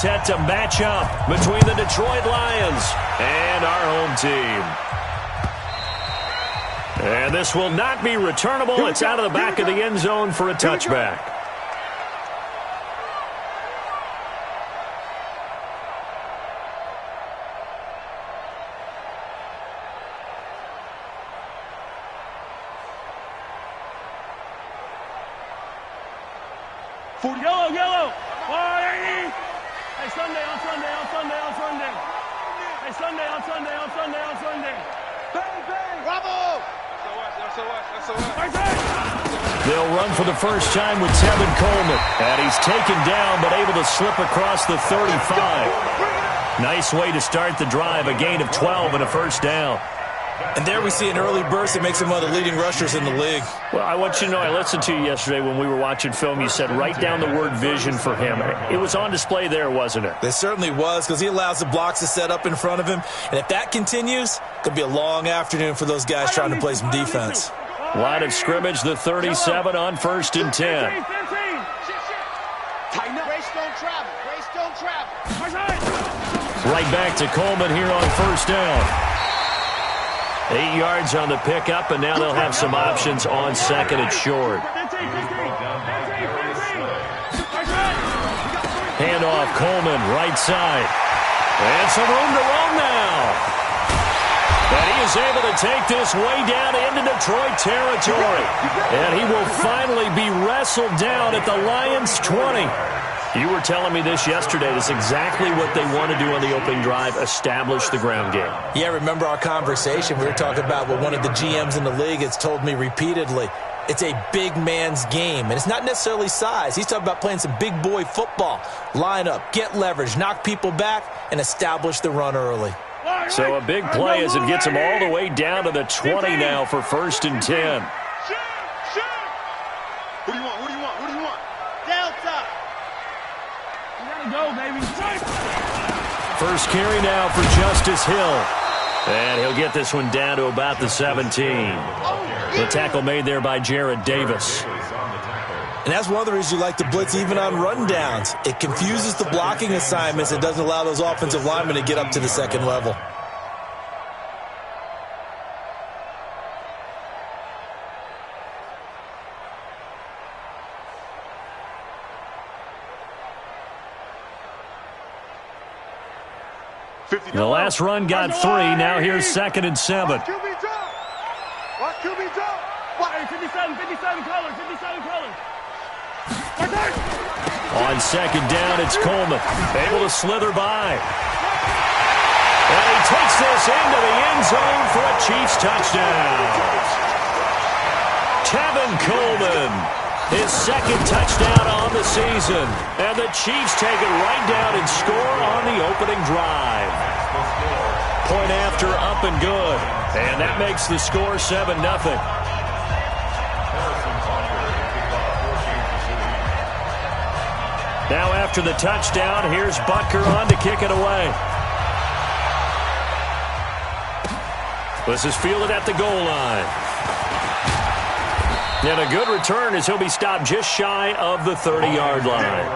set to match up between the Detroit Lions and our home team. And this will not be returnable. It's out of the back of the end zone for a touchback. Yellow. 180. Hey, Sunday on Sunday. Hey, Sunday on Sunday. Bang. Bravo. They'll run for the first time with Tevin Coleman. And he's taken down, but able to slip across the 35. Nice way to start the drive. A gain of 12 and a first down. And there we see an early burst that makes him one of the leading rushers in the league. Well, I want you to know, I listened to you yesterday when we were watching film. You said write down the word vision for him. It was on display there, wasn't it? It certainly was, because he allows the blocks to set up in front of him. And if that continues, it could be a long afternoon for those guys trying to play some defense. Line of scrimmage, the 37 on 1st and 10. Tighten up. Race don't travel. Right back to Coleman here on 1st down. 8 yards on the pickup, and now they'll have some options on 2nd and short. Handoff, Coleman, right side. And some room to roam now. And he is able to take this way down into Detroit territory. And he will finally be wrestled down at the Lions' 20. You were telling me this yesterday. That's exactly what they want to do on the opening drive, establish the ground game. Yeah, remember our conversation. We were talking about what one of the GMs in the league has told me repeatedly. It's a big man's game, and it's not necessarily size. He's talking about playing some big boy football. Line up, get leverage, knock people back, and establish the run early. So a big play as it gets him all the way down to the 20 now for 1st and 10. What do you want? Delta. You gotta go, baby. First carry now for Justice Hill. And he'll get this one down to about the 17. The tackle made there by Jared Davis. And that's one of the reasons you like to blitz even on rundowns. It confuses the blocking assignments. It doesn't allow those offensive linemen to get up to the second level. The last run got 3. Now here's 2nd and 7. What QB drop? 57 colors. On 2nd down, it's Coleman. Able to slither by. And he takes this into the end zone for a Chiefs touchdown. Tevin Coleman, his 2nd touchdown on the season. And the Chiefs take it right down and score on the opening drive. Point after, up and good. And that makes the score 7-0. Now after the touchdown, here's Butker on to kick it away. This is fielded at the goal line. And a good return as he'll be stopped just shy of the 30-yard line.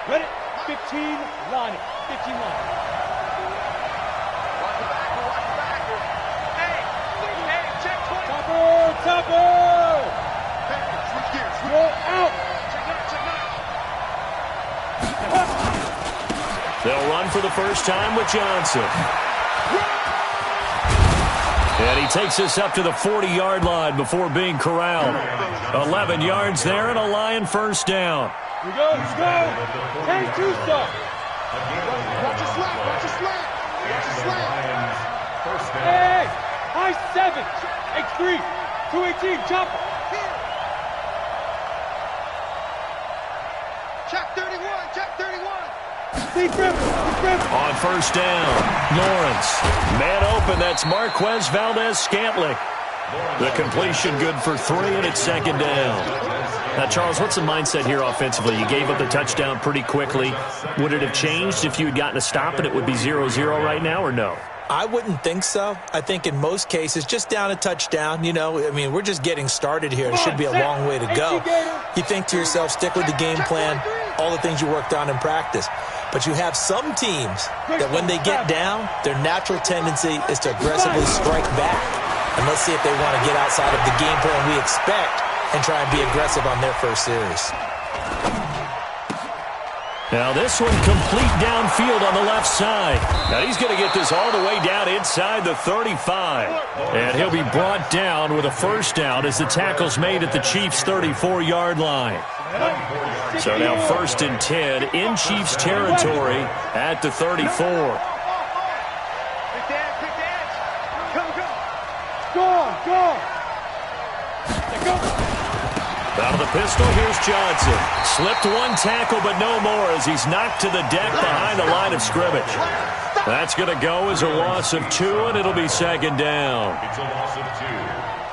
Ready? 15 line. 15 line. Watch the backer. Hey, check 20. Topper. Hey, switch gears. Roll out. Check. They'll run for the first time with Johnson. And he takes this up to the 40-yard line before being corralled. 11 yards there and a Lion first down. Let's go. Hey, two-stop. Watch your slant. Hey, high 7. X3. 218, chopper. Check 31. Deep rip. On first down, Lawrence. Man open, that's Marquez Valdez-Scantling. The completion good for 3, and it's 2nd down. Now, Charles, what's the mindset here offensively? You gave up the touchdown pretty quickly. Would it have changed if you had gotten a stop and it would be 0-0 right now, or no? I wouldn't think so. I think in most cases, just down a touchdown, you know, I mean, we're just getting started here. It should be a long way to go. You think to yourself, stick with the game plan, all the things you worked on in practice. But you have some teams that when they get down, their natural tendency is to aggressively strike back. And let's see if they want to get outside of the game plan we expect and try and be aggressive on their first series. Now this one complete downfield on the left side. Now he's going to get this all the way down inside the 35. And he'll be brought down with a first down as the tackle's made at the Chiefs' 34-yard line. So now 1st and 10 in Chiefs territory at the 34. Out of the pistol, here's Johnson. Slipped one tackle, but no more as he's knocked to the deck behind the line of scrimmage. That's going to go as a loss of 2, and it'll be 2nd down. It's a loss of 2.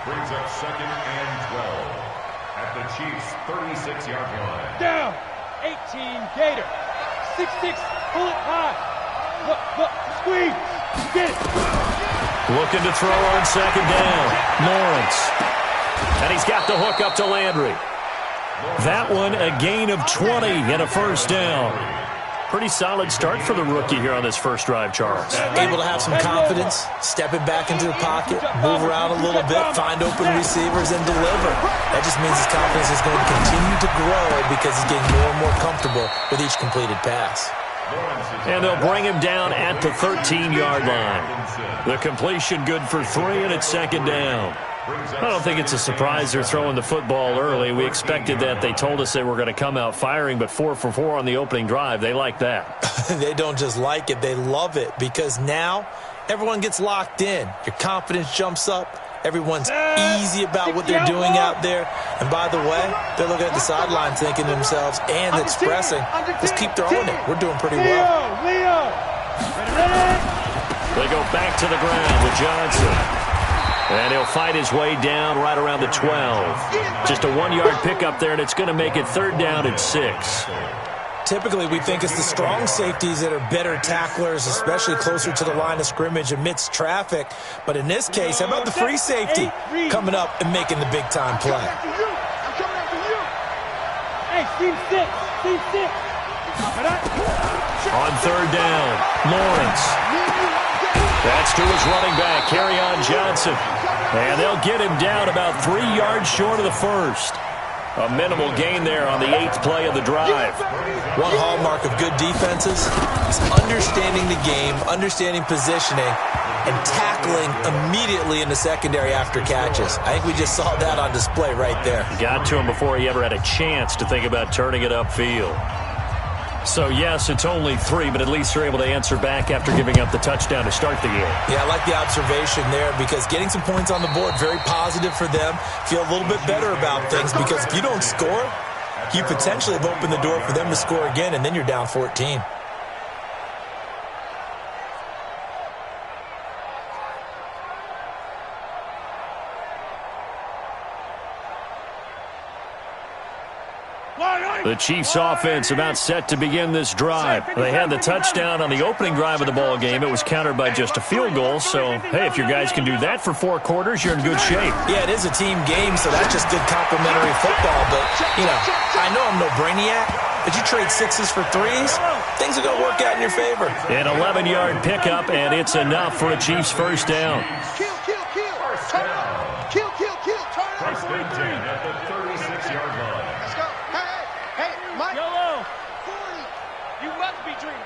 Brings up 2nd and 12 at the Chiefs' 36-yard line. Down. 18, Gator. 6-6, pull it high. Look, squeeze. Get it. Looking to throw on 2nd down. Lawrence. And he's got the hook up to Landry. That one a gain of 20 and a first down. Pretty solid start for the rookie here on this first drive, Charles. Able to have some confidence, stepping back into the pocket, move around a little bit, find open receivers, and deliver. That just means his confidence is going to continue to grow because he's getting more and more comfortable with each completed pass. And they'll bring him down at the 13-yard line. The completion good for 3, and it's 2nd down. I don't think it's a surprise they're throwing the football early. We expected that. They told us they were going to come out firing, but 4 for 4 on the opening drive. They like that. They don't just like it. They love it because now everyone gets locked in. Your confidence jumps up. Everyone's easy about what they're doing out there. And by the way, they're looking at the sideline thinking to themselves and expressing, just keep throwing it. We're doing pretty well. They go back to the ground with Johnson. And he'll fight his way down right around the 12. Just a 1-yard pickup there, and it's going to make it 3rd down and 6. Typically, we think it's the strong safeties that are better tacklers, especially closer to the line of scrimmage amidst traffic. But in this case, how about the free safety coming up and making the big-time play? Hey, team 6. On 3rd down, Lawrence. That's to his running back, Kerryon Johnson. And they'll get him down about 3 yards short of the first. A minimal gain there on the 8th play of the drive. One hallmark of good defenses is understanding the game, understanding positioning, and tackling immediately in the secondary after catches. I think we just saw that on display right there. Got to him before he ever had a chance to think about turning it upfield. So, yes, it's only 3, but at least they're able to answer back after giving up the touchdown to start the game. Yeah, I like the observation there because getting some points on the board, very positive for them. Feel a little bit better about things because if you don't score, you potentially have opened the door for them to score again, and then you're down 14. The Chiefs offense about set to begin this drive. They had the touchdown on the opening drive of the ball game. It was countered by just a field goal. So, hey, if your guys can do that for 4 quarters, you're in good shape. Yeah, it is a team game, so that's just good complimentary football. But, you know, I know I'm no brainiac, but you trade 6s for 3s, things are going to work out in your favor. An 11-yard pickup, and it's enough for a Chiefs first down. Kill. First and 10 at the 36-yard line. Let's go. Hey, Mike. Yellow. 40. You must be dreaming.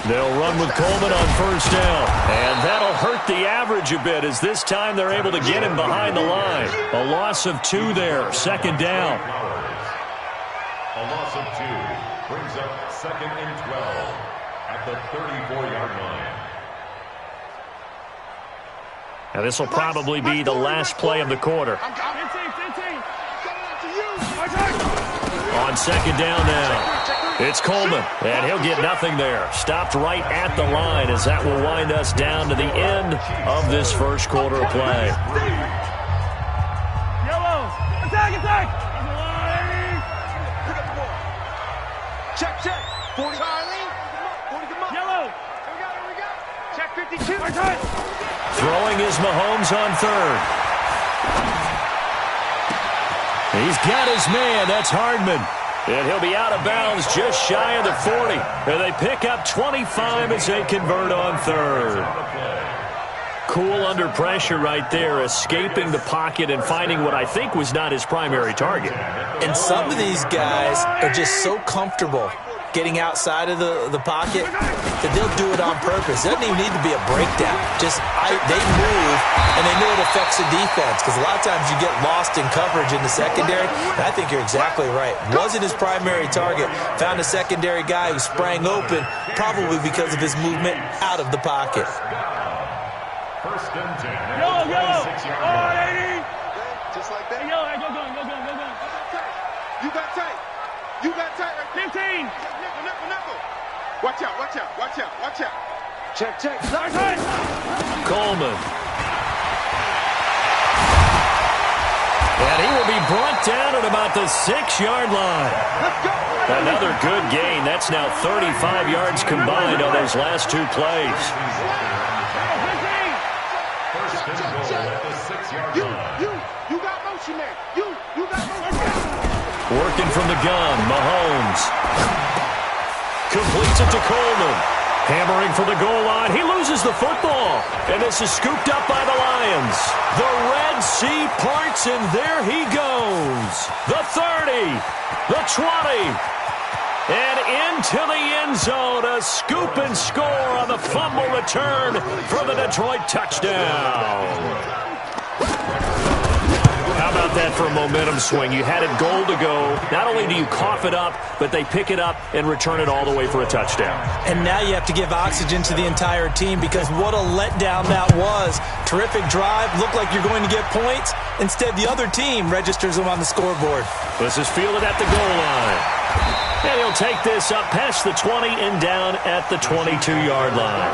They'll run with Coleman on first down. And that'll hurt the average a bit as this time they're able to get him behind the line. A loss of 2 there. 2nd down. A loss of 2 brings up 2nd and 12 at the 34-yard line. Now this will probably be the last play of the quarter. On 2nd down now, it's Coleman, and he'll get nothing there. Stopped right at the line as that will wind us down to the end of this first quarter of play. Yellow. Throwing is Mahomes on third. He's got his man. That's Hardman. And he'll be out of bounds just shy of the 40. And they pick up 25 as they convert on third. Cool under pressure right there, escaping the pocket and finding what I think was not his primary target. And some of these guys are just so comfortable getting outside of the pocket that they'll do it on purpose. It doesn't even need to be a breakdown. They move, and they know it affects the defense, because a lot of times you get lost in coverage in the secondary. And I think you're exactly right. Wasn't his primary target. Found a secondary guy who sprang open, probably because of his movement out of the pocket. First and 10. Yellow. Oh, lady. Just like that. Hey, yellow, go. You got tight. You got tight right there. 15. Nickel. Watch out. Check. Coleman. And he will be brought down at about the 6-yard line. Let's go. Another good gain. That's now 35 yards combined on those last two plays. You got motion there. You got motion. Working from the gun, Mahomes. Completes it to Coleman. Hammering for the goal line. He loses the football. And this is scooped up by the Lions. The Red Sea parts, and there he goes. The 30. The 20. And into the end zone. A scoop and score on the fumble return for the Detroit touchdown. How about that for a momentum swing? You had it goal to go. Not only do you cough it up, but they pick it up and return it all the way for a touchdown. And now you have to give oxygen to the entire team, because what a letdown that was. Terrific drive. Looked like you're going to get points. Instead, the other team registers them on the scoreboard. This is fielded at the goal line. And he'll take this up past the 20 and down at the 22-yard line.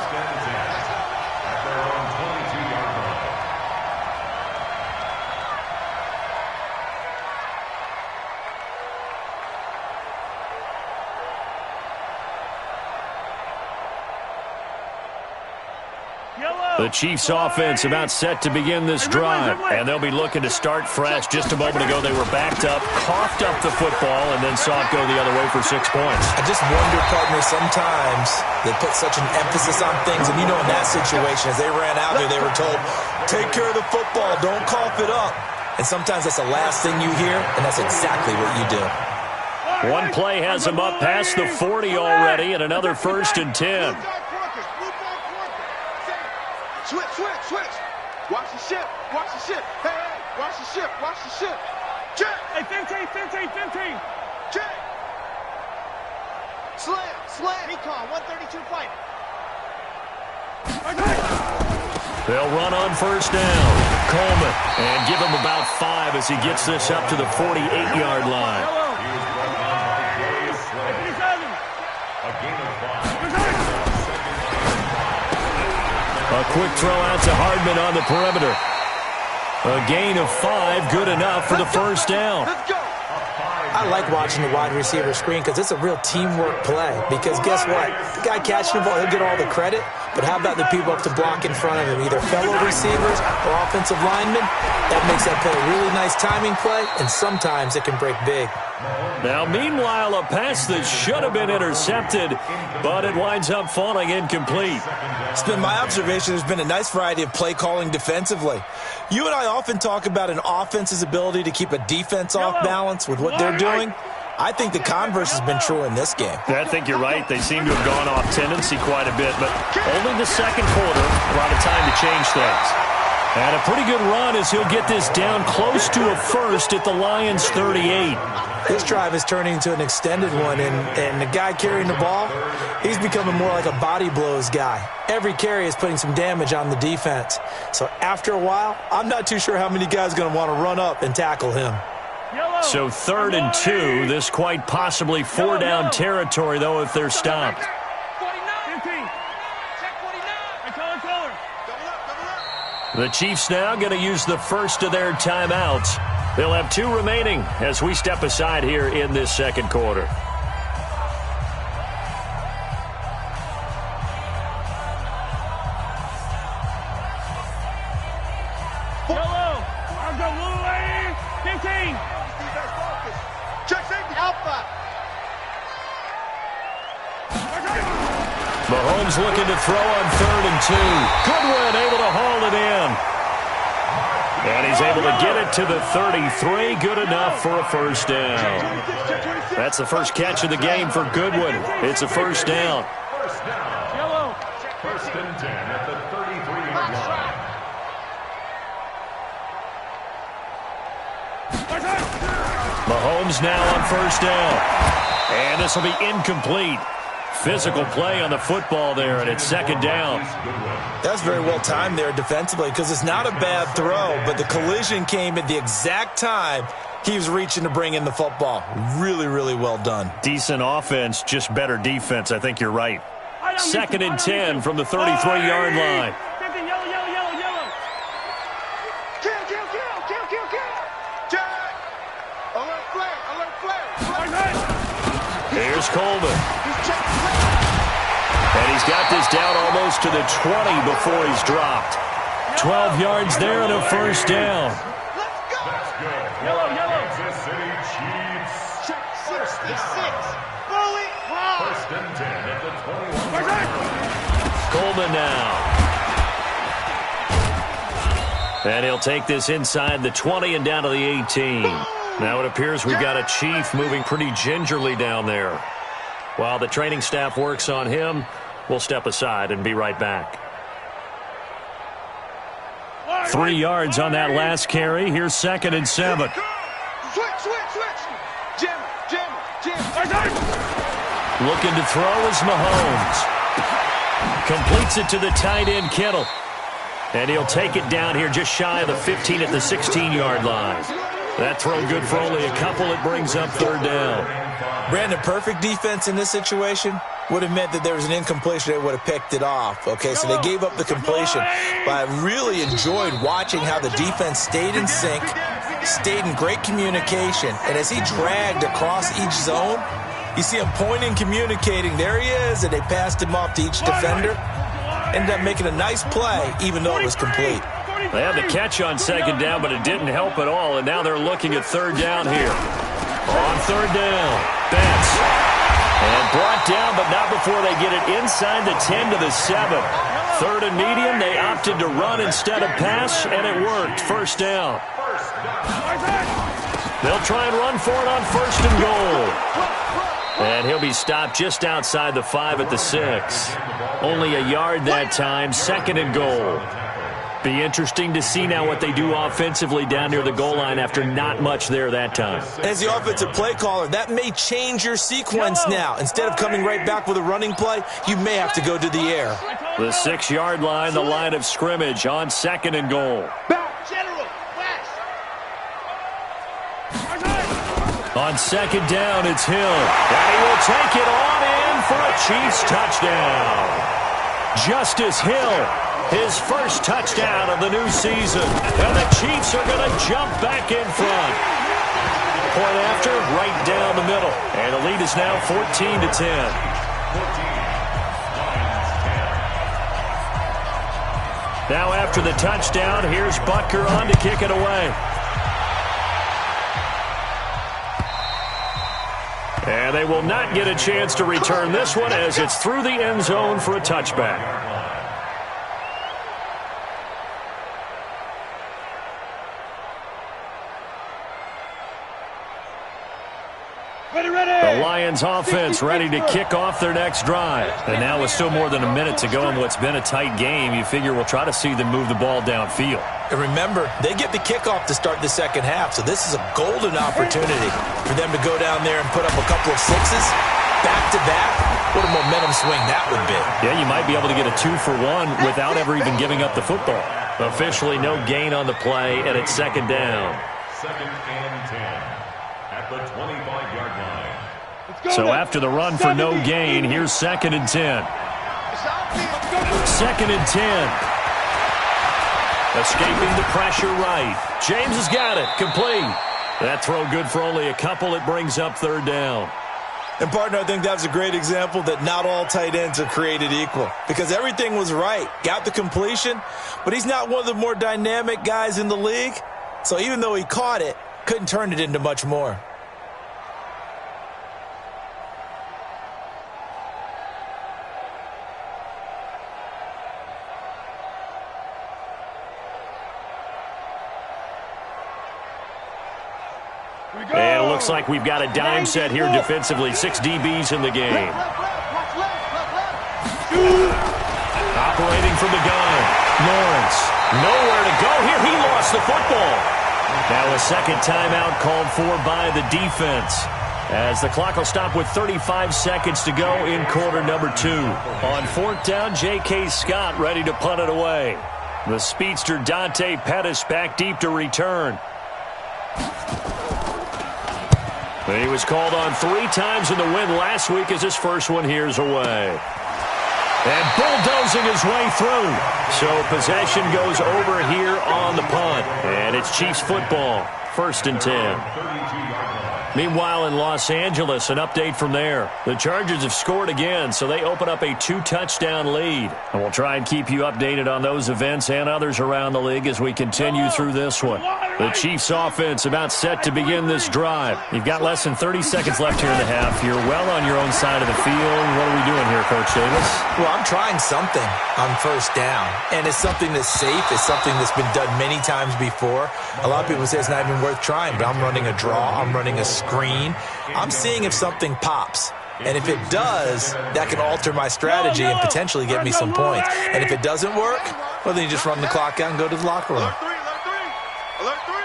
The Chiefs' offense about set to begin this drive, and they'll be looking to start fresh. Just a moment ago, they were backed up, coughed up the football, and then saw it go the other way for 6 points. I just wonder, partner, sometimes they put such an emphasis on things, and you know in that situation, as they ran out there, they were told, take care of the football, don't cough it up. And sometimes that's the last thing you hear, and that's exactly what you do. One play has them up past the 40 already, and another 1st and 10. Switch. Watch the ship. Hey, watch the ship. Check. Hey, 15. Check. Slam. Recon, 132 fight. They'll run on 1st down. Coleman, and give him about 5 as he gets this up to the 48-yard line. A quick throw out to Hardman on the perimeter. A gain of 5, good enough for the 1st down. Let's go. I like watching the wide receiver screen because it's a real teamwork play. Because guess what? The guy catching the ball, he'll get all the credit. But how about the people up to block in front of him? Either fellow receivers or offensive linemen. That makes that play a really nice timing play, and sometimes it can break big. Now, meanwhile, a pass that should have been intercepted, but it winds up falling incomplete. It's been my observation there's been a nice variety of play calling defensively. You and I often talk about an offense's ability to keep a defense off balance with what they're doing. I think the converse has been true in this game. I think you're right. They seem to have gone off tendency quite a bit, but only the second quarter, a lot of time to change things. And a pretty good run as he'll get this down close to a 1st at the Lions' 38. This drive is turning into an extended one, and the guy carrying the ball, he's becoming more like a body blows guy. Every carry is putting some damage on the defense. So after a while, I'm not too sure how many guys are going to want to run up and tackle him. So 3rd and 2, this quite possibly 4-down territory, though, if they're stopped. 49. 15. Check 49. Color. The Chiefs now going to use the first of their timeouts. They'll have 2 remaining as we step aside here in this second quarter. 15. Check safety. Alpha. Mahomes looking to throw on 3rd and 2. Goodwin able to haul it in. And he's able to get it to the 33. Good enough for a first down. That's the first catch of the game for Goodwin. It's a first down. Yellow. First and 10 at the 33-yard line. Mahomes now on first down. And this will be incomplete. Physical play on the football there, and it's second down. That's very well timed there defensively because it's not a bad throw, but the collision came at the exact time he was reaching to bring in the football. Really, really well done. Decent offense, just better defense. I think you're right. Second and 10 from the 33-yard line. Yellow. Kill. Check. Alert flare. Here's Coleman. And he's got this down almost to the 20 before he's dropped. 12 yards there and a first down. Let's go. Yellow. Kansas City Chiefs. Check 66. Fully hard. First and 10 at the 21. Coleman now. And he'll take this inside the 20 and down to the 18. Now it appears we've got a Chief moving pretty gingerly down there. While the training staff works on him, we'll step aside and be right back. 3 yards on that last carry. Here's second and 7. Switch. Jim. Looking to throw is Mahomes. Completes it to the tight end, Kittle. And he'll take it down here just shy of the 15 at the 16-yard line. That throw good for only a couple. It brings up third down. Brandon, perfect defense in this situation would have meant that there was an incompletion. They would have picked it off. Okay, so they gave up the completion. But I really enjoyed watching how the defense stayed in sync, stayed in great communication. And as he dragged across each zone, you see him pointing, communicating. There he is, and they passed him off to each defender. Ended up making a nice play, even though it was complete. They had the catch on second down, but it didn't help at all. And now they're looking at third down here. On third down, Betts. And brought down, but not before they get it inside the 10 to the 7. Third and medium, they opted to run instead of pass, and it worked. First down. They'll try and run for it on first and goal. And he'll be stopped just outside the 5 at the 6. Only a yard that time, second and goal. Be interesting to see now what they do offensively down near the goal line after not much there that time. As the offensive play caller, that may change your sequence now. Instead of coming right back with a running play, you may have to go to the air. The 6-yard line, the line of scrimmage on second and goal. General. West. On second down, it's Hill. And he will take it on in for a Chiefs touchdown. Justice Hill. His first touchdown of the new season. And the Chiefs are going to jump back in front. Point after, right down the middle. And the lead is now 14-10. Now after the touchdown, here's Butker on to kick it away. And they will not get a chance to return this one as it's through the end zone for a touchback. The Lions offense ready to kick off their next drive. And now with still more than a minute to go in what's been a tight game, you figure we'll try to see them move the ball downfield. And remember, they get the kickoff to start the second half, so this is a golden opportunity for them to go down there and put up a couple of sixes back-to-back. What a momentum swing that would be. Yeah, you might be able to get a 2-for-1 without ever even giving up the football. Officially no gain on the play, and it's second down. Second and 10 at the 25-yard line. So after the run for no gain, here's second and 10. Second and 10. Escaping the pressure right. James has got it. Complete. That throw good for only a couple. It brings up third down. And, partner, I think that's a great example that not all tight ends are created equal because everything was right. Got the completion, but he's not one of the more dynamic guys in the league. So even though he caught it, couldn't turn it into much more. And it looks like we've got a dime set here defensively. 6 DBs in the game. Operating from the gun. Lawrence. Nowhere to go here. He lost the football. Now a second timeout called for by the defense, as the clock will stop with 35 seconds to go in quarter number 2. On fourth down, J.K. Scott ready to punt it away. The speedster Dante Pettis back deep to return. And he was called on 3 times in the win last week as his first one here's away. And bulldozing his way through. So possession goes over here on the punt. And it's Chiefs football, 1st and 10. Meanwhile, in Los Angeles, an update from there. The Chargers have scored again, so they open up a 2-touchdown lead. And we'll try and keep you updated on those events and others around the league as we continue through this one. The Chiefs offense about set to begin this drive. You've got less than 30 seconds left here in the half. You're well on your own side of the field. What are we doing here, Coach Davis? Well, I'm trying something on first down, and it's something that's safe. It's something that's been done many times before. A lot of people say it's not even worth trying, but I'm running a draw. I'm running a screen. I'm seeing if something pops. And if it does, that can alter my strategy and potentially get me some points. And if it doesn't work, well, then you just run the clock out and go to the locker room. Alert 3, alert 3. Alert 3.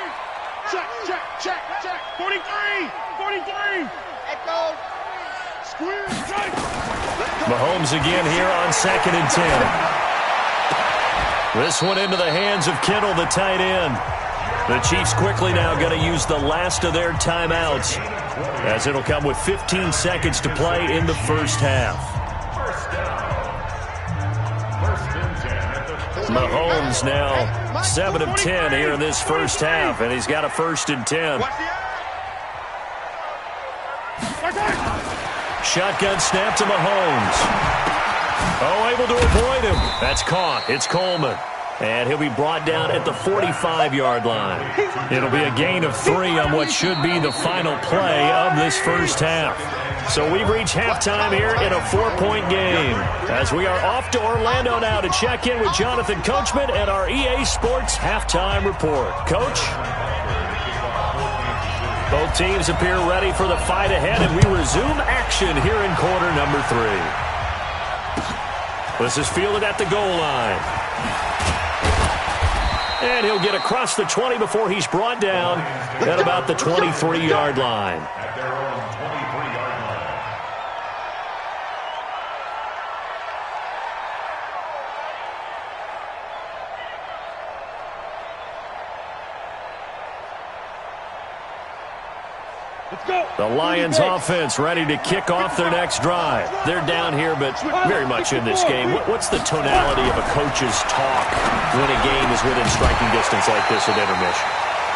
Check, check, check, check. 43, 43. Echo. Squeeze. Check. Mahomes again here on 2nd and 10. This one into the hands of Kittle, the tight end. The Chiefs quickly now going to use the last of their timeouts, as it'll come with 15 seconds to play in the first half. Mahomes now 7 of 10 here in this first half, and he's got a 1st and 10. Shotgun snap to Mahomes. Oh, able to avoid him. That's caught. It's Coleman. And he'll be brought down at the 45-yard line. It'll be a gain of 3 on what should be the final play of this first half. So we've reached halftime here in a 4-point game, as we are off to Orlando now to check in with Jonathan Coachman and our EA Sports halftime report. Coach? Both teams appear ready for the fight ahead, and we resume action here in quarter number 3. This is fielded at the goal line. And he'll get across the 20 before he's brought down at about the 23-yard line. At their own 23-yard line. Let's go. The Lions offense ready to kick off their next drive. They're down here, but very much in this game. What's the tonality of a coach's talk when a game is within striking distance like this at intermission?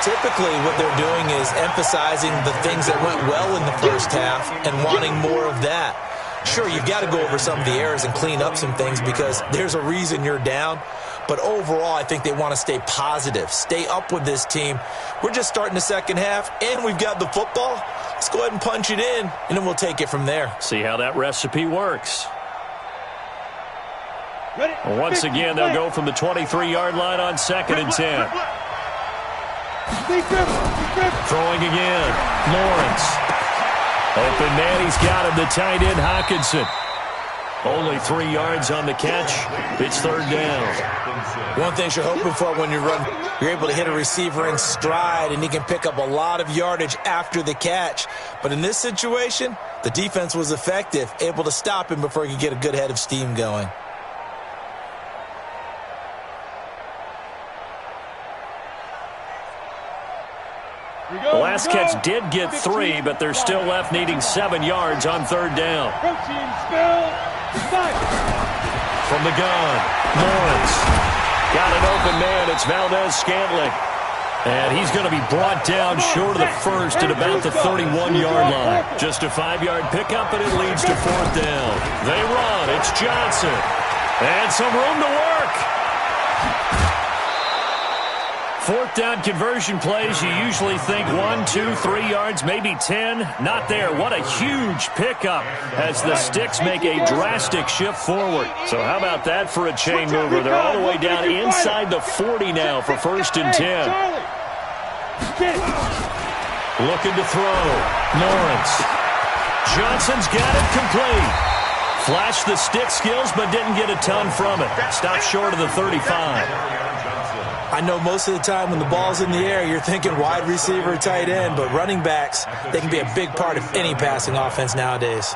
Typically, what they're doing is emphasizing the things that went well in the first half and wanting more of that. Sure, you've got to go over some of the errors and clean up some things because there's a reason you're down. But overall, I think they want to stay positive, stay up with this team. We're just starting the second half, and we've got the football. Let's go ahead and punch it in, and then we'll take it from there. See how that recipe works. Ready? Once again, they'll go from the 23-yard line on 2nd and 10. Throwing again. Lawrence. Open man, he's got him, the tight end Hockenson. Only 3 yards on the catch. It's 3rd down. One thing you're hoping for when you run, you're able to hit a receiver in stride, and he can pick up a lot of yardage after the catch. But in this situation, the defense was effective, able to stop him before he could get a good head of steam going. The last catch did get 3, but they're still left needing 7 yards on 3rd down. Protein spill. From the gun, Lawrence. Got an open man. It's Valdez-Scantling. And he's going to be brought down short of the first at about the 31-yard line. Just a 5-yard pickup, and it leads to 4th down. They run. It's Johnson. And some room to work. Fourth down conversion plays, you usually think 1, 2, 3 yards, maybe 10. Not there. What a huge pickup as the Sticks make a drastic shift forward. So how about that for a chain mover? They're all the way down inside the 40 now for 1st and 10. Looking to throw. Lawrence. Johnson's got it complete. Flashed the stick skills, but didn't get a ton from it. Stopped short of the 35. I know most of the time when the ball's in the air, you're thinking wide receiver, tight end, but running backs, they can be a big part of any passing offense nowadays.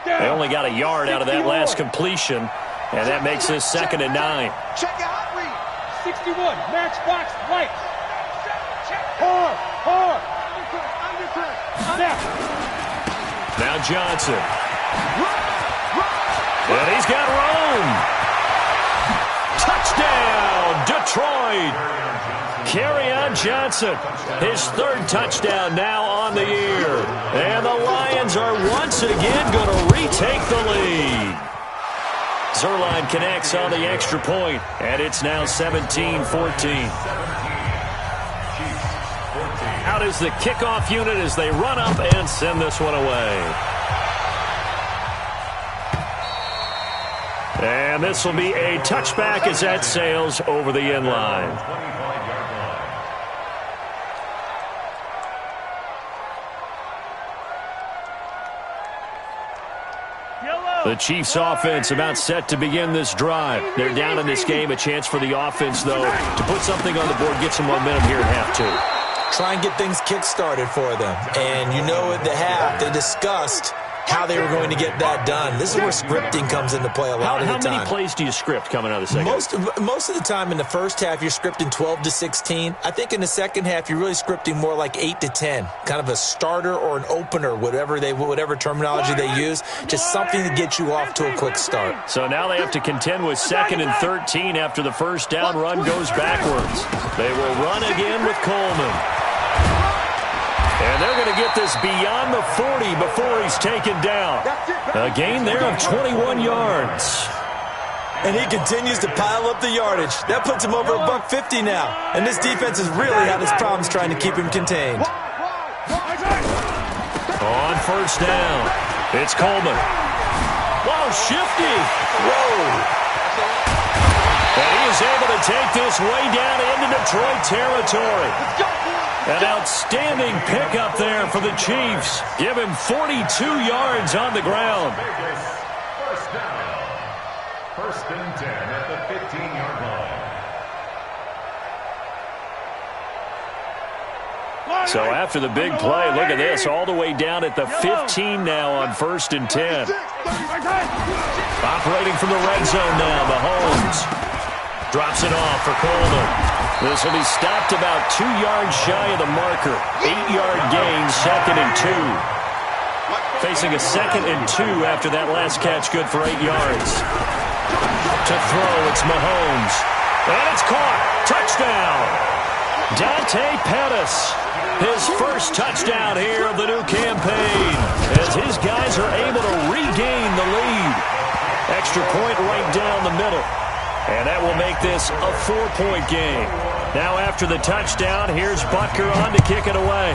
They only got a yard out of that last completion, and that makes this 2nd and 9. Check out read. 61, matchbox right. Hard. Snap. Now Johnson. And he's got room. Touchdown, Detroit. Kerryon Johnson, his 3rd touchdown now on the year. And the Lions are once again going to retake the lead. Zerline connects on the extra point, and it's now 17-14. Out is the kickoff unit as they run up and send this one away. And this will be a touchback as that sails over the end line. The Chiefs offense about set to begin this drive. They're down in this game. A chance for the offense, though, to put something on the board, get some momentum here at half 2. Try and get things kick-started for them. And you know at the half, they discussed how they were going to get that done. This is where scripting comes into play a lot of the time. How many plays do you script coming out of the second? Most of the time in the first half, you're scripting 12 to 16. I think in the second half, you're really scripting more like 8 to 10. Kind of a starter or an opener, whatever terminology they use. Just something to get you off to a quick start. So now they have to contend with 2nd and 13 after the first down run goes backwards. They will run again with Coleman. And they're going to get this beyond the 40 before he's taken down. A gain there of 21 yards. And he continues to pile up the yardage. That puts him over $150 now. And this defense has really had its problems trying to keep him contained. On 1st down, it's Coleman. Whoa, shifty. Whoa. And he is able to take this way down into Detroit territory. An outstanding pickup there for the Chiefs. Give him 42 yards on the ground. First down. 1st and 10 at the 15-yard line. So after the big play, look at this, all the way down at the 15 now on 1st and 10. Operating from the red zone now, Mahomes drops it off for Coleman. This will be stopped about 2 yards shy of the marker. 8-yard gain, 2nd and 2. Facing a 2nd and 2 after that last catch, good for 8 yards. To throw, it's Mahomes. And it's caught. Touchdown. Dante Pettis. His first touchdown here of the new campaign. As his guys are able to regain the lead. Extra point right down the middle. And that will make this a 4-point game. Now after the touchdown, here's Butker on to kick it away.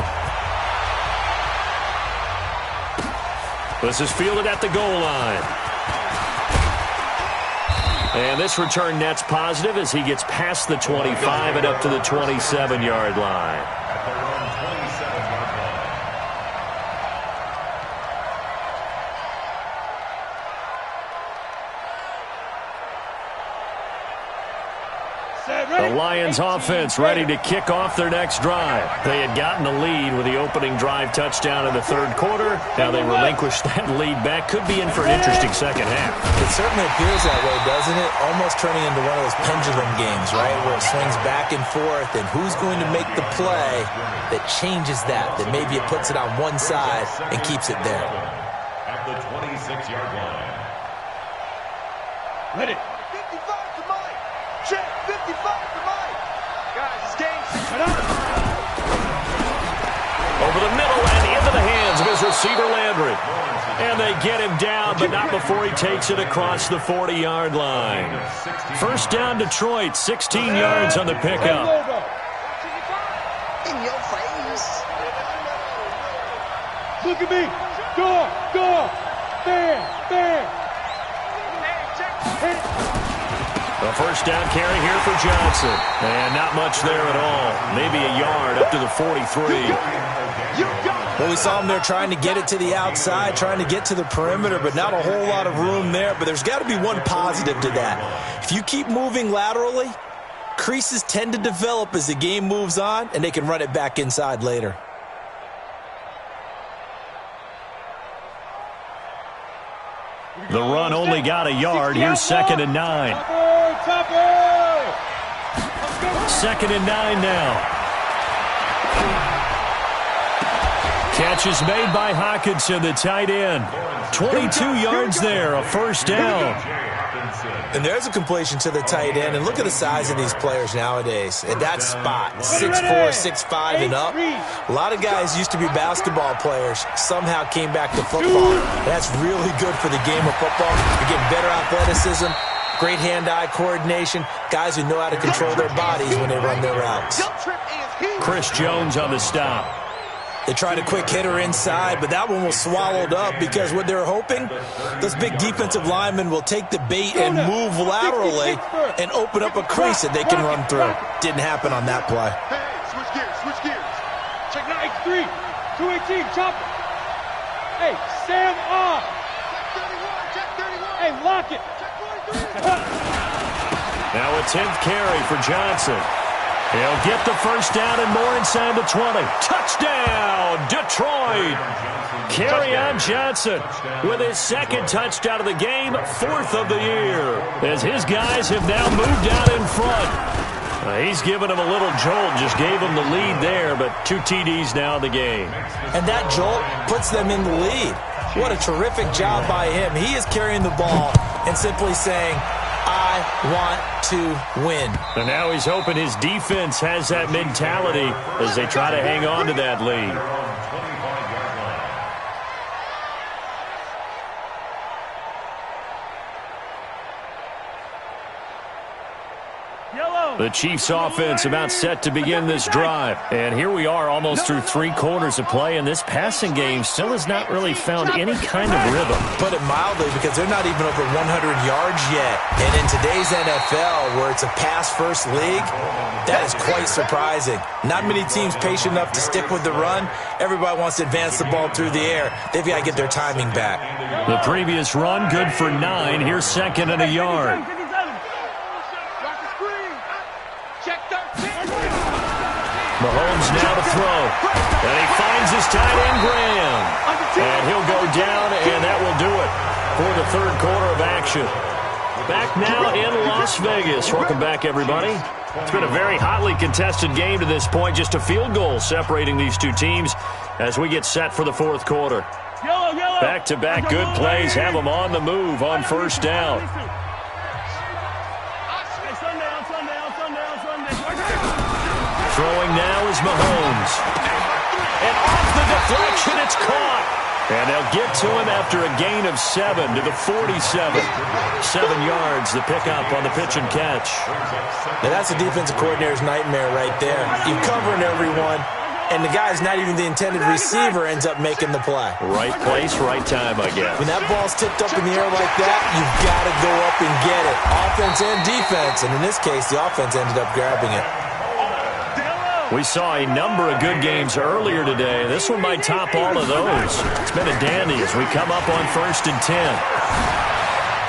This is fielded at the goal line. And this return net's positive as he gets past the 25 and up to the 27-yard line. The Lions offense ready to kick off their next drive. They had gotten the lead with the opening drive touchdown in the 3rd quarter. Now they relinquish that lead back. Could be in for an interesting second half. It certainly appears that way, doesn't it? Almost turning into one of those pendulum games, right? Where it swings back and forth, and who's going to make the play that changes that maybe it puts it on one side and keeps it there. At the 26-yard line. Ready. 55 to Mike. Check 55 for Mike. Guys, this game's over the middle and into the hands of his receiver, Landry. And they get him down, but not before he takes it across the 40-yard line. First down, Detroit, 16 yards on the pickup. in your face. Look at me. Go. Bam. A first down carry here for Johnson. And not much there at all. Maybe a yard up to the 43. Well, we saw him there trying to get it to the outside, trying to get to the perimeter, but not a whole lot of room there. But there's got to be one positive to that. If you keep moving laterally, creases tend to develop as the game moves on, and they can run it back inside later. The run only got a yard. Here's 2nd and 9. Second and 9 now. Catch is made by Hockenson, the tight end. 22 yards there, a first down. And there's a completion to the tight end. And look at the size of these players nowadays. At that spot, 6'4", 6'5", and up. A lot of guys used to be basketball players, somehow came back to football. That's really good for the game of football. You're getting better athleticism, great hand-eye coordination, guys who know how to control their bodies when they run their routes. Chris Jones on the stop. They tried a quick hitter inside, but that one was swallowed up because what they're hoping, those big defensive linemen will take the bait and move laterally and open up a crease that they can run through. Didn't happen on that play. Hey, switch gears. Check 93, 218, chop it. Hey, Sam off. Check 31. Hey, lock it. Check 43. Now a 10th carry for Johnson. He'll get the first down and more inside the 20. Touchdown, Detroit! Kerryon Johnson with his second touchdown of the game, 4th of the year, as his guys have now moved out in front. He's given him a little jolt, just gave him the lead there, but 2 TDs now in the game. And that jolt puts them in the lead. What a terrific job by him. He is carrying the ball and simply saying, I want to win. And now he's hoping his defense has that mentality as they try to hang on to that lead. The Chiefs offense about set to begin this drive. And here we are almost through 3 quarters of play, and this passing game still has not really found any kind of rhythm. Put it mildly, because they're not even over 100 yards yet. And in today's NFL, where it's a pass-first league, that is quite surprising. Not many teams patient enough to stick with the run. Everybody wants to advance the ball through the air. They've got to get their timing back. The previous run, good for 9. Here's 2nd and a yard. Mahomes now to throw. And he finds his tight end, Graham. And he'll go down, and that will do it for the 3rd quarter of action. Back now in Las Vegas. Welcome back, everybody. It's been a very hotly contested game to this point. Just a field goal separating these 2 teams as we get set for the 4th quarter. Back-to-back good plays have them on the move on first down. Throwing now is Mahomes. And off the deflection, it's caught. And they'll get to him after a gain of 7 to the 47. 7 yards, the pickup on the pitch and catch. Now that's a defensive coordinator's nightmare right there. You're covering everyone, and the guy's not even the intended receiver ends up making the play. Right place, right time, I guess. When that ball's tipped up in the air like that, you've got to go up and get it. Offense and defense, and in this case, the offense ended up grabbing it. We saw a number of good games earlier today. This one might top all of those. It's been a dandy as we come up on 1st and 10.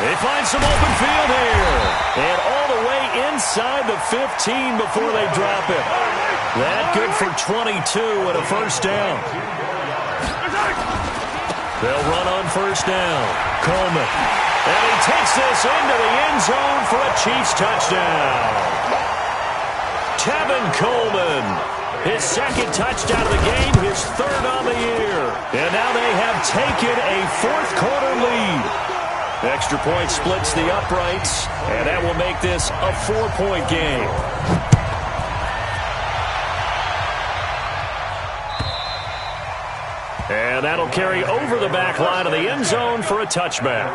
They find some open field here. And all the way inside the 15 before they drop it. That good for 22 and a first down. They'll run on first down. Coleman. And he takes this into the end zone for a Chiefs touchdown. Tevin Coleman, his 2nd touchdown of the game, his 3rd on the year. And now they have taken a 4th quarter lead. Extra point splits the uprights, and that will make this a 4-point game. And that'll carry over the back line of the end zone for a touchback.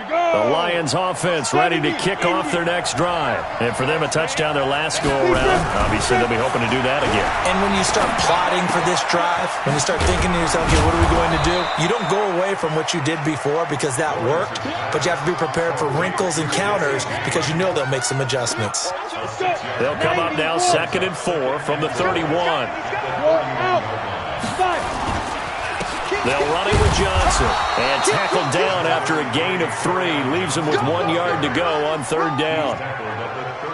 The Lions offense ready to kick off their next drive. And for them, a touchdown their last go-around. Obviously, they'll be hoping to do that again. And when you start plotting for this drive, when you start thinking to yourself, okay, what are we going to do? You don't go away from what you did before because that worked, but you have to be prepared for wrinkles and counters because you know they'll make some adjustments. They'll come up now 2nd and 4 from the 31. They'll run it with Johnson. And tackled down after a gain of 3. Leaves him with 1 yard to go on 3rd down.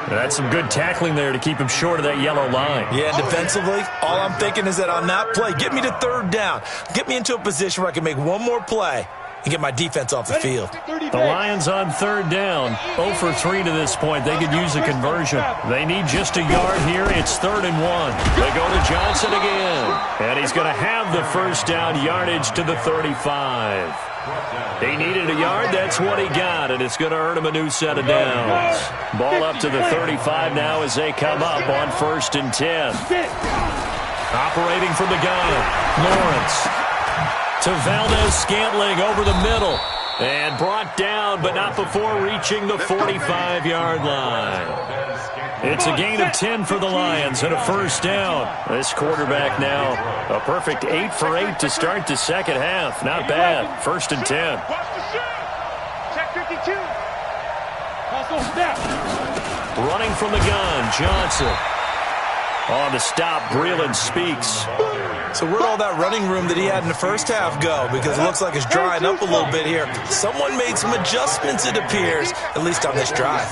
That's some good tackling there to keep him short of that yellow line. Yeah, defensively, all I'm thinking is that on that play, get me to 3rd down. Get me into a position where I can make one more play and get my defense off the field. The Lions on 3rd down. 0 for 3 to this point. They could use a conversion. They need just a yard here. It's 3rd and 1. They go to Johnson again. And he's going to have the 1st down yardage to the 35. He needed a yard. That's what he got. And it's going to earn him a new set of downs. Ball up to the 35 now as they come up on 1st and 10. Operating from the gun. Lawrence. To Valdez-Scantling over the middle. And brought down, but not before reaching the 45-yard line. It's a gain of 10 for the Lions and a 1st down. This quarterback now, a perfect 8 for 8 to start the second half. Not bad. 1st and 10. Check 52. Running from the gun, Johnson. On the stop, Breeland speaks. So where'd all that running room that he had in the first half go? Because it looks like it's drying up a little bit here. Someone made some adjustments, it appears, at least on this drive.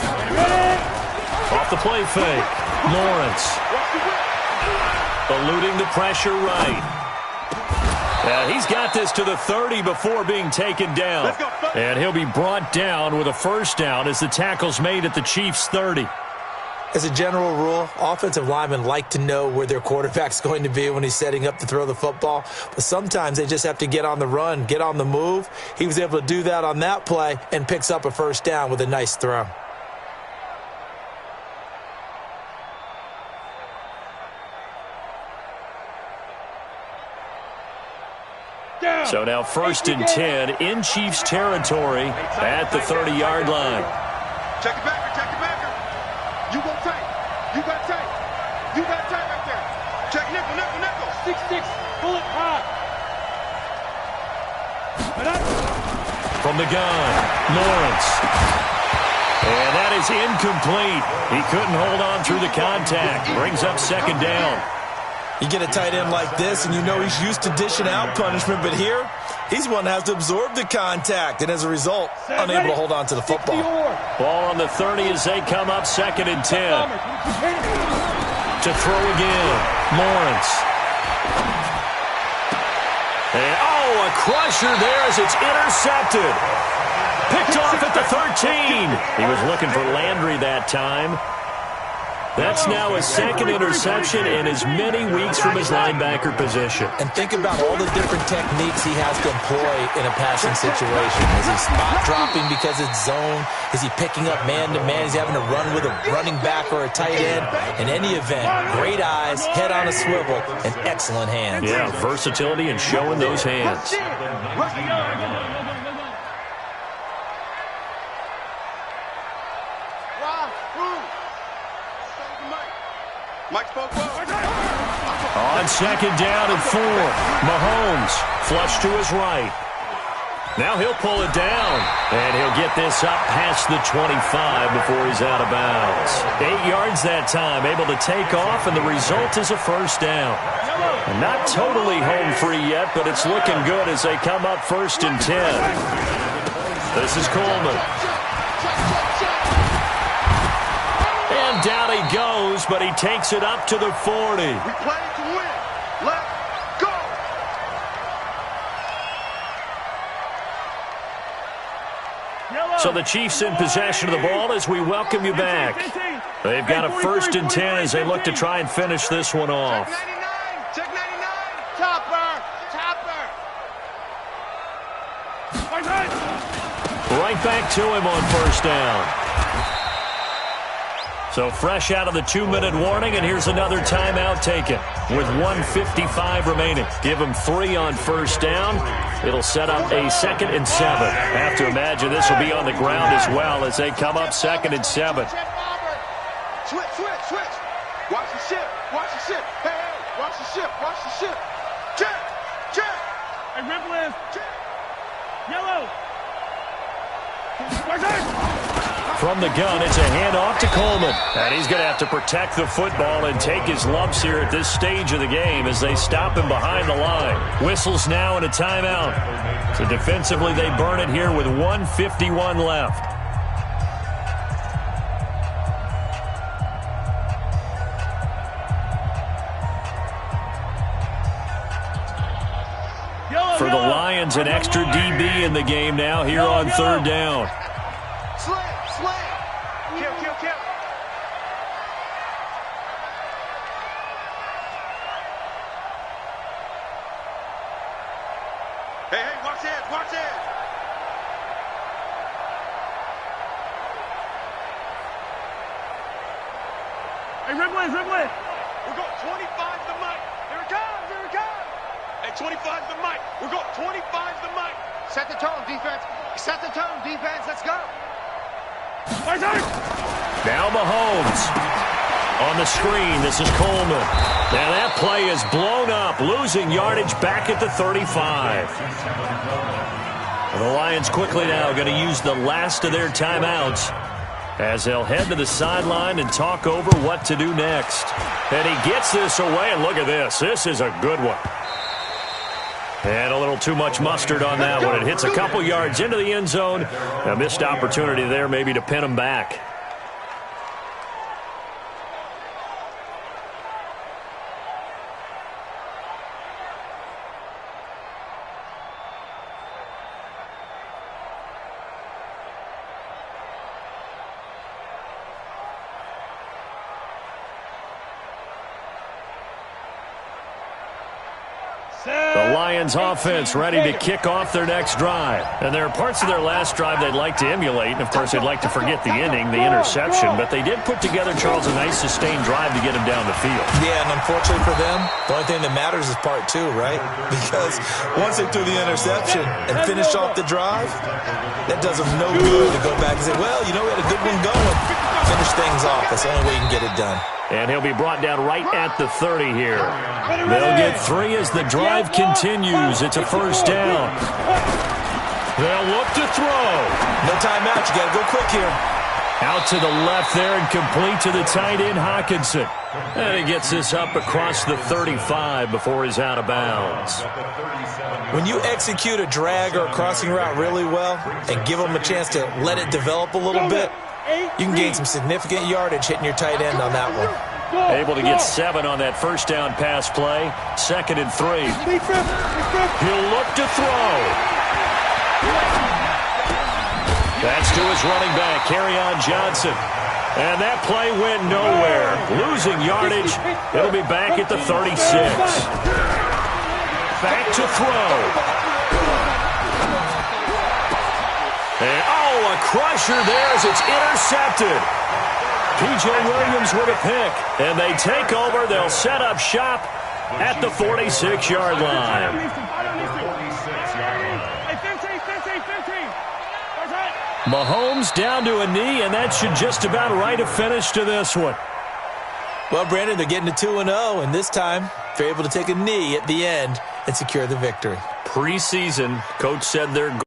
Off the play fake, Lawrence. Eluding the pressure right. He's got this to the 30 before being taken down. And he'll be brought down with a 1st down as the tackle's made at the Chiefs' 30. As a general rule, offensive linemen like to know where their quarterback's going to be when he's setting up to throw the football. But sometimes they just have to get on the run, get on the move. He was able to do that on that play and picks up a 1st down with a nice throw. So now 1st and 10 in Chiefs territory at the 30-yard line. Check it back, check it back. You go tight. You got tight. You got tight right there. Check nickel, nickel, nickel. 6-6, pull it high. From the gun, Lawrence. And that is incomplete. He couldn't hold on through the contact. Brings up 2nd down. You get a tight end like this, and you know he's used to dishing out punishment, but here, he's one that has to absorb the contact, and as a result, unable to hold on to the football. Ball on the 30 as they come up 2nd and 10. To throw again, Lawrence. And, a crusher there as it's intercepted. Picked off at the 13. He was looking for Landry that time. That's now his 2nd interception in as many weeks from his linebacker position. And think about all the different techniques he has to employ in a passing situation. Is he spot dropping because it's zone? Is he picking up man-to-man? Is he having to run with a running back or a tight end? In any event, great eyes, head on a swivel, and excellent hands. Yeah, versatility and showing those hands. Mike spoke well. On 2nd down and 4, Mahomes flush to his right. Now he'll pull it down, and he'll get this up past the 25 before he's out of bounds. 8 yards that time, able to take off, and the result is a 1st down. Not totally home free yet, but it's looking good as they come up 1st and 10. This is Coleman. And down he goes, but he takes it up to the 40. We play to win. Let's go. So the Chiefs in possession of the ball as we welcome you back. They've got a 1st and 10 as they look to try and finish this one off. Check 99. Topper. Right back to him on 1st down. So fresh out of the 2-minute warning, and here's another timeout taken with 1:55 remaining. Give them 3 on 1st down. It'll set up a 2nd and 7. Have to imagine this will be on the ground as well as they come up 2nd and 7. Switch. Watch the ship. Hey, watch the ship. Check. Hey, Ripley. Yellow. From the gun, it's a handoff to Coleman. And he's going to have to protect the football and take his lumps here at this stage of the game as they stop him behind the line. Whistles now and a timeout. So defensively, they burn it here with 1:51 left. For the Lions, an extra DB in the game now here on 3rd down. Slam. Kill. Hey, watch it. Hey, Ripley. We're going 25 the mic. Here it comes. Hey, 25 the mic. We're going 25 the mic. Set the tone, defense. Let's go. Now Mahomes. On the screen, this is Coleman. Now that play is blown up, losing yardage back at the 35. And the Lions quickly now going to use the last of their timeouts as they'll head to the sideline and talk over what to do next. And he gets this away, and look at this. This is a good one. And a little too much mustard on that one. It hits a couple yards into the end zone. A missed opportunity there maybe to pin him back. The Lions offense ready to kick off their next drive. And there are parts of their last drive they'd like to emulate. And, of course, they'd like to forget the inning, the interception. But they did put together, Charles, a nice sustained drive to get him down the field. Yeah, and unfortunately for them, the only thing that matters is part 2, right? Because once they threw the interception and finished off the drive, that does them no good to go back and say, well, we had a good one going. Finish things off. That's the only way you can get it done. And he'll be brought down right at the 30 here. They'll get 3 as the drive continues. It's a 1st down. They'll look to throw. No timeout. You got to go quick here. Out to the left there and complete to the tight end, Hawkinson. And he gets this up across the 35 before he's out of bounds. When you execute a drag or a crossing route really well and give them a chance to let it develop a little bit, you can gain some significant yardage hitting your tight end on that one. Able to get 7 on that 1st down pass play. 2nd and 3. He'll look to throw. That's to his running back, Kerryon Johnson. And that play went nowhere. Losing yardage. It'll be back at the 36. Back to throw. And, a crusher there as it's intercepted. P.J. Williams with a pick. And they take over. They'll set up shop at the 46-yard line. Mahomes down to a knee, and that should just about write a finish to this one. Well, Brandon, they're getting to 2-0, and this time they're able to take a knee at the end and secure the victory. Preseason, coach said they're